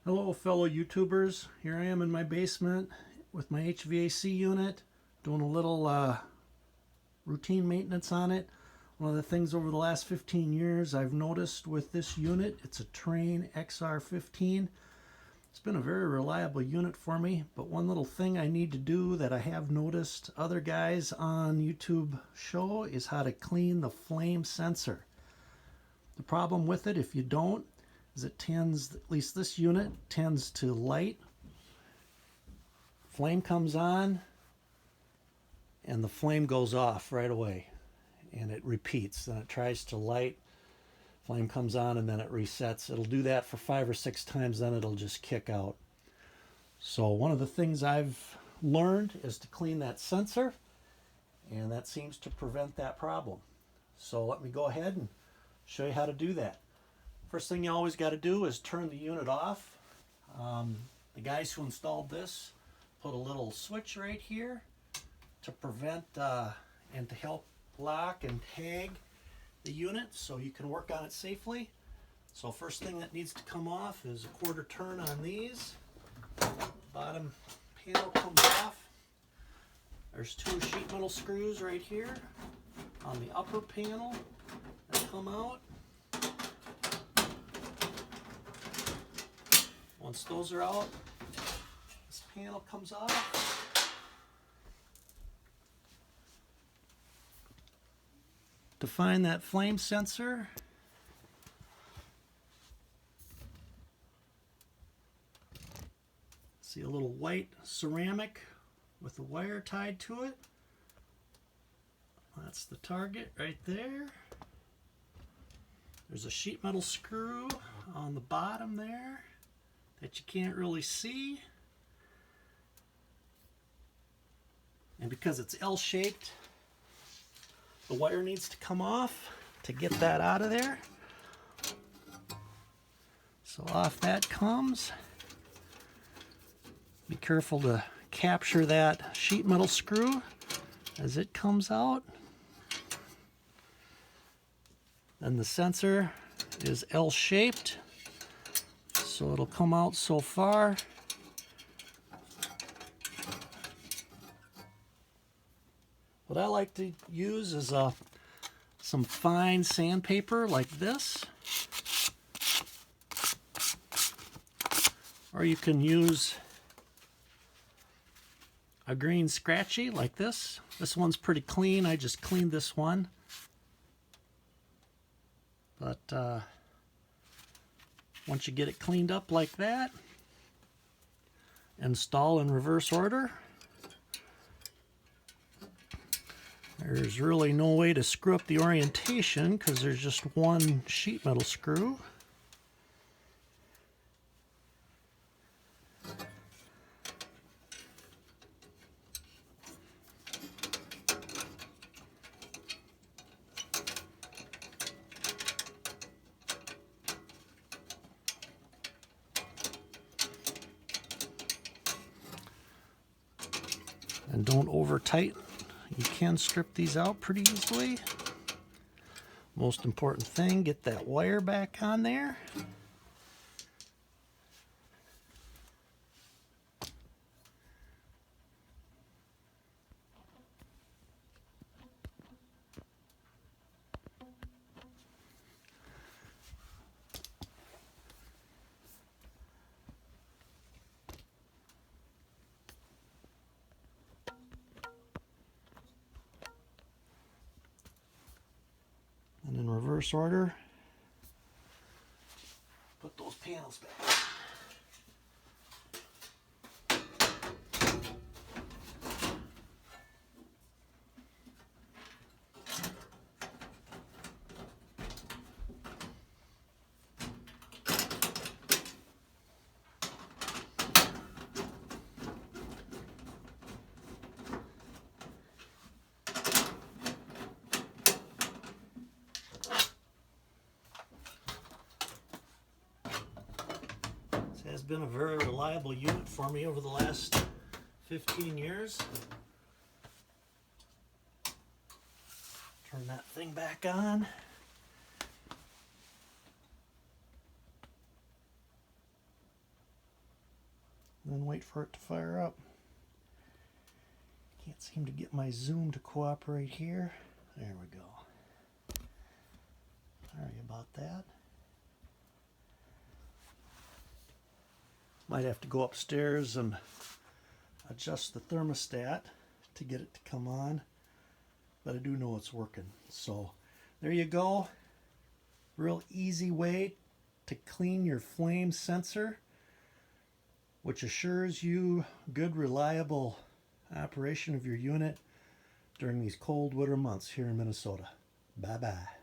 Hello fellow YouTubers, here I am in my basement with my HVAC unit doing a little routine maintenance on it. One of the things over the last 15 years I've noticed with this unit, it's a Trane XR80. It's been a very reliable unit for me, but one little thing I need to do that I have noticed other guys on YouTube show is how to clean the flame sensor. The problem with it, if you don't, is it tends, at least this unit, tends to light. Flame comes on and the flame goes off right away and it repeats. Then it tries to light, flame comes on and then it resets. It'll do that for 5 or 6 times, then it'll just kick out. So one of the things I've learned is to clean that sensor, and that seems to prevent that problem. So let me go ahead and show you how to do that. First thing you always got to do is turn the unit off. The guys who installed this put a little switch right here to prevent and to help lock and tag the unit so you can work on it safely. So first thing that needs to come off is a quarter turn on these. Bottom panel comes off. There's 2 sheet metal screws right here on the upper panel that come out. Once those are out, this panel comes off. To find that flame sensor, see a little white ceramic with a wire tied to it. That's the target right there. There's a sheet metal screw on the bottom there that you can't really see. And because it's L-shaped, the wire needs to come off to get that out of there. So off that comes. Be careful to capture that sheet metal screw as it comes out. Then the sensor is L-shaped, so it'll come out so far. What I like to use is some fine sandpaper like this, or you can use a green scratchy like this. This one's pretty clean. I just cleaned this one. But once you get it cleaned up like that, install in reverse order. There's really no way to screw up the orientation because there's just one sheet metal screw. And don't over tighten. You can strip these out pretty easily. Most important thing, get that wire back on there. And in reverse order, put those panels back. Has been a very reliable unit for me over the last 15 years. Turn that thing back on. and wait for it to fire up. Can't seem to get my zoom to cooperate here. There we go. Sorry about that. Might have to go upstairs and adjust the thermostat to get it to come on, but I do know it's working. So there you go. Real easy way to clean your flame sensor, which assures you good, reliable operation of your unit during these cold winter months here in Minnesota. Bye-bye.